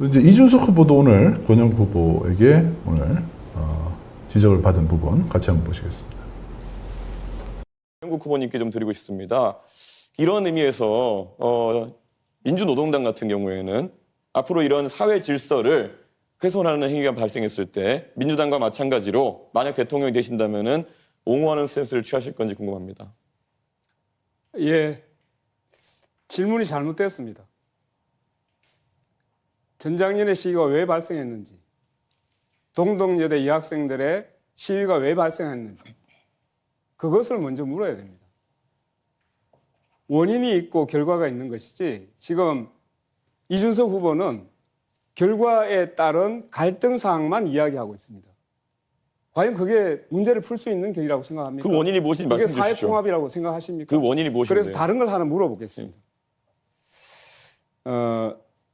이제 이준석 후보도 오늘 권영국 후보에게 오늘 지적을 받은 부분 같이 한번 보시겠습니다. 권영국 후보님께 좀 드리고 싶습니다. 이런 의미에서 민주노동당 같은 경우에는 앞으로 이런 사회 질서를 훼손하는 행위가 발생했을 때 민주당과 마찬가지로 만약 대통령이 되신다면은 옹호하는 스탠스를 취하실 건지 궁금합니다. 예, 질문이 잘못됐습니다. 전작년에 시위가 왜 발생했는지, 동덕여대 여학생들의 시위가 왜 발생했는지 그것을 먼저 물어야 됩니다. 원인이 있고 결과가 있는 것이지 지금 이준석 후보는 결과에 따른 갈등 사항만 이야기하고 있습니다. 과연 그게 문제를 풀 수 있는 길이라고 생각합니까? 그 원인이 무엇인지 그게 말씀해 주시죠. 사회통합이라고 생각하십니까? 그 원인이 무엇인지. 그래서 다른 걸 하나 물어보겠습니다.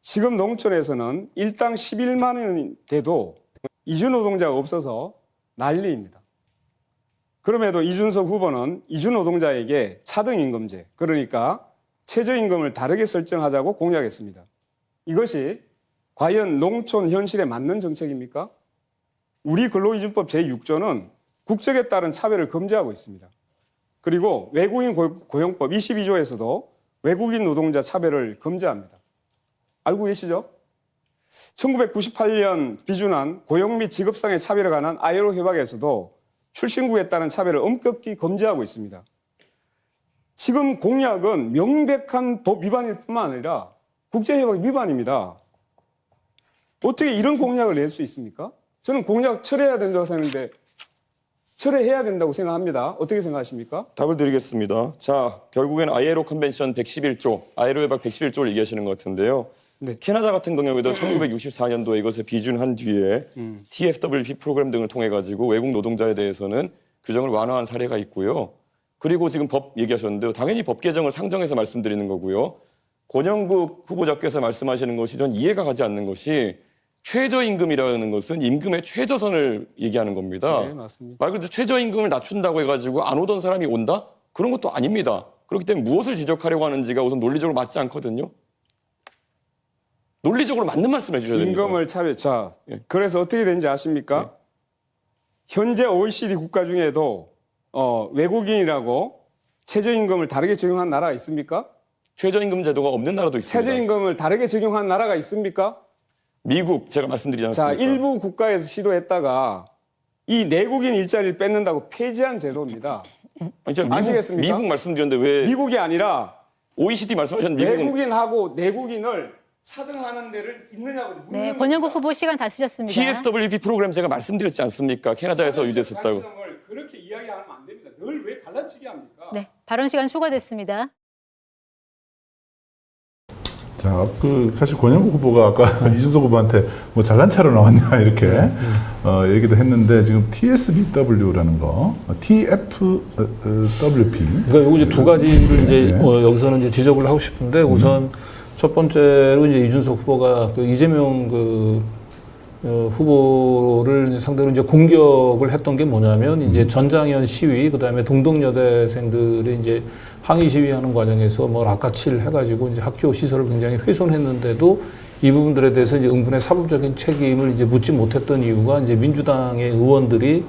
지금 농촌에서는 일당 11만 원이 돼도 이주노동자가 없어서 난리입니다. 그럼에도 이준석 후보는 이주노동자에게 차등임금제, 그러니까 최저임금을 다르게 설정하자고 공약했습니다. 이것이 과연 농촌 현실에 맞는 정책입니까? 우리 근로기준법 제6조는 국적에 따른 차별을 금지하고 있습니다. 그리고 외국인 고용법 22조에서도 외국인 노동자 차별을 금지합니다. 알고 계시죠? 1998년 비준한 고용 및 직업상의 차별에 관한 ILO 협약에서도 출신국에 따른 차별을 엄격히 금지하고 있습니다. 지금 공약은 명백한 법 위반일 뿐만 아니라 국제협약 위반입니다. 어떻게 이런 공약을 낼 수 있습니까? 저는 공약 철회해야 된다고 생각하는데 철회해야 된다고 생각합니다. 어떻게 생각하십니까? 답을 드리겠습니다. 자, 결국에는 ILO 컨벤션 111조, ILO 협약 111조를 얘기하시는 것 같은데요. 네. 캐나다 같은 경우에도 1964년도에 이것을 비준한 뒤에 TFWP 프로그램 등을 통해 가지고 외국 노동자에 대해서는 규정을 완화한 사례가 있고요. 그리고 지금 법 얘기하셨는데요. 당연히 법 개정을 상정해서 말씀드리는 거고요. 권영국 후보자께서 말씀하시는 것이 전 이해가 가지 않는 것이 최저임금이라는 것은 임금의 최저선을 얘기하는 겁니다. 네, 맞습니다. 말 그대로 최저임금을 낮춘다고 해가지고 안 오던 사람이 온다? 그런 것도 아닙니다. 그렇기 때문에 무엇을 지적하려고 하는지가 우선 논리적으로 맞지 않거든요. 논리적으로 맞는 말씀을 해주셔야 됩니다. 임금을 차별. 자, 예. 그래서 어떻게 되는지 아십니까? 현재 OECD 국가 중에도 외국인이라고 최저임금을 다르게 적용한 나라가 있습니까? 최저임금 제도가 없는 나라도 있습니다. 최저임금을 다르게 적용한 나라가 있습니까? 미국 제가 말씀드리지 자, 않았습니까? 일부 국가에서 시도했다가 이 내국인 일자리를 뺏는다고 폐지한 제도입니다. 아니, 제가 아시겠습니까? 미국 말씀드렸는데 왜 미국이 아니라 OECD 말씀하셨는데 미국은 외국인하고 내국인을 차등하는 데를 있느냐고 묻는 네, 겁니다. 권영국 후보 시간 다 쓰셨습니다. TFWP 프로그램 제가 말씀드렸지 않습니까? 캐나다에서 유지했었다고. 관점을 그렇게 이야기하면 안 됩니다. 늘 왜 갈라치게 합니까? 네, 발언 시간 초과됐습니다. 자, 사실 권영국 후보가 아까 이준석 후보한테 뭐 잘난 차로 나왔냐 이렇게 얘기도 했는데 지금 TSBW라는 거, TFWP. 그러니까 요거 이제 두 가지를 이제 여기서는 이제 지적을 하고 싶은데 우선 첫 번째로 이제 이준석 후보가 그 이재명 후보를 상대로 이제 공격을 했던 게 뭐냐면 이제 전장현 시위, 그 다음에 동덕여대생들이 이제 항의 시위하는 과정에서 뭐 락카치를 해가지고 이제 학교 시설을 굉장히 훼손했는데도 이 부분들에 대해서 이제 응분의 사법적인 책임을 이제 묻지 못했던 이유가 이제 민주당의 의원들이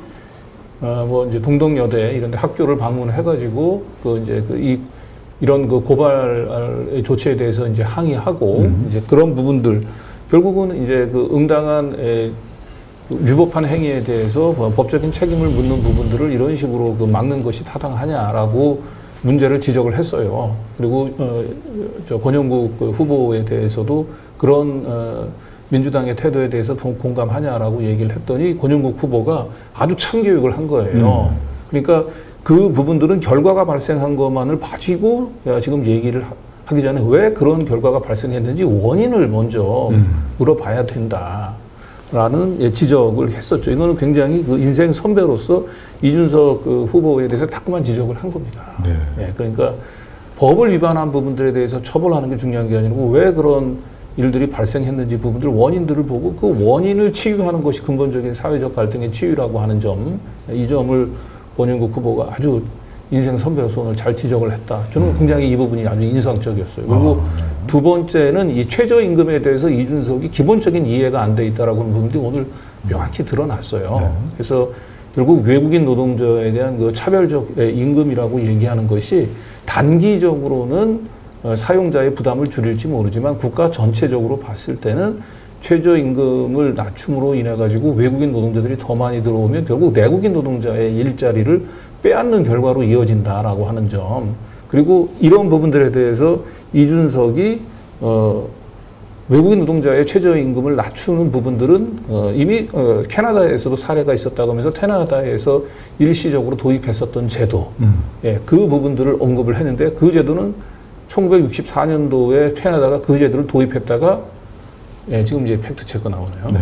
뭐 이제 동덕여대 이런 데 학교를 방문해가지고 그 이제 이런 그 고발 조치에 대해서 이제 항의하고 이제 그런 부분들 결국은 이제 그 응당한 위법한 행위에 대해서 법적인 책임을 묻는 부분들을 이런 식으로 그 막는 것이 타당하냐라고 문제를 지적을 했어요. 그리고 저 권영국 후보에 대해서도 그런 민주당의 태도에 대해서 공감하냐라고 얘기를 했더니 권영국 후보가 아주 참교육을 한 거예요. 그러니까 그 부분들은 결과가 발생한 것만을 가지고 지금 얘기를 하기 전에 왜 그런 결과가 발생했는지 원인을 먼저 물어봐야 된다라는 지적을 했었죠. 이거는 굉장히 그 인생 선배로서 이준석 후보에 대해서 따끔한 지적을 한 겁니다. 네. 그러니까 법을 위반한 부분들에 대해서 처벌하는 게 중요한 게 아니고 왜 그런 일들이 발생했는지 부분들 원인들을 보고 그 원인을 치유하는 것이 근본적인 사회적 갈등의 치유라고 하는 점, 이 점을 권영국 후보가 아주 인생 선배로서 오늘 잘 지적을 했다. 저는 굉장히 이 부분이 아주 인상적이었어요. 그리고 두 번째는 이 최저임금에 대해서 이준석이 기본적인 이해가 안 돼 있다라고 하는 부분들이 오늘 명확히 드러났어요. 네. 그래서 결국 외국인 노동자에 대한 그 차별적 임금이라고 얘기하는 것이 단기적으로는 사용자의 부담을 줄일지 모르지만 국가 전체적으로 봤을 때는 최저임금을 낮춤으로 인해 가지고 외국인 노동자들이 더 많이 들어오면 결국 내국인 노동자의 일자리를 빼앗는 결과로 이어진다라고 하는 점. 그리고 이런 부분들에 대해서 이준석이 외국인 노동자의 최저임금을 낮추는 부분들은 이미 캐나다에서도 사례가 있었다고 하면서 캐나다에서 일시적으로 도입했었던 제도, 예, 그 부분들을 언급을 했는데 그 제도는 1964년도에 캐나다가 그 제도를 도입했다가 예, 지금 이제 팩트 체크 나오네요. 네.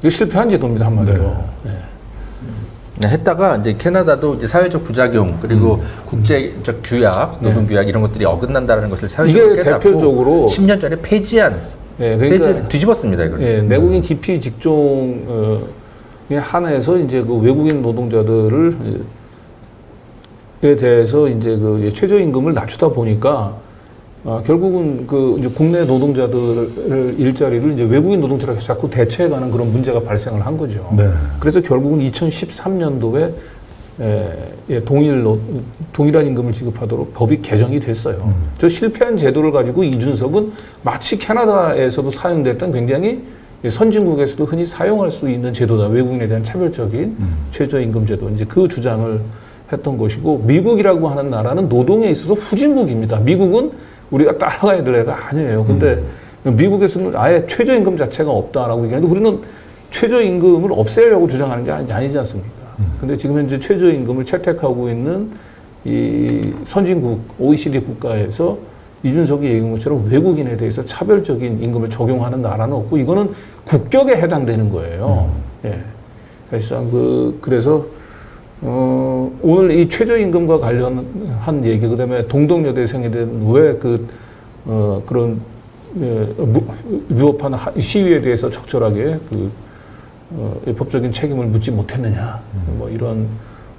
이게 실패한 제도입니다 한마디로. 네. 네, 했다가 이제 캐나다도 이제 사회적 부작용 그리고 국제적 규약, 노동 규약 이런 것들이 어긋난다는 것을 사회적으로 이게 깨닫고 대표적으로 10년 전에 폐지한 예, 그러니까 뒤집었습니다 이걸. 예, 내국인 기피 직종에 한해서 이제 그 외국인 노동자들을 에 대해서 이제 그 최저임금을 낮추다 보니까 결국은 그 이제 국내 노동자들 일자리를 이제 외국인 노동자가 자꾸 대체해가는 그런 문제가 발생을 한 거죠. 네. 그래서 결국은 2013년도에 동일한 임금을 지급하도록 법이 개정이 됐어요. 저 실패한 제도를 가지고 이준석은 마치 캐나다에서도 사용됐던 굉장히 선진국에서도 흔히 사용할 수 있는 제도다. 외국인에 대한 차별적인 최저임금 제도. 이제 그 주장을 했던 것이고, 미국이라고 하는 나라는 노동에 있어서 후진국입니다. 미국은 우리가 따라가야 될 애가 아니에요. 근데 미국에서는 아예 최저임금 자체가 없다라고 얘기하는데 우리는 최저임금을 없애려고 주장하는 게 아니지 않습니까? 근데 지금 현재 최저임금을 채택하고 있는 이 선진국, OECD 국가에서 이준석이 얘기한 것처럼 외국인에 대해서 차별적인 임금을 적용하는 나라는 없고 이거는 국격에 해당되는 거예요. 예. 사실상 그래서 오늘 이 최저임금과 관련한 얘기, 그 다음에 동덕여대생에 대한 왜 그런 위법한 시위에 대해서 적절하게 법적인 책임을 묻지 못했느냐, 뭐 이런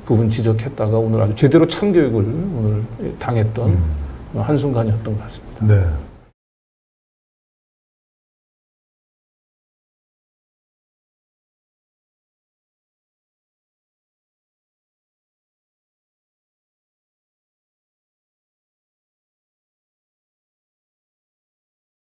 부분 지적했다가 오늘 아주 제대로 참교육을 오늘 당했던 한순간이었던 것 같습니다. 네.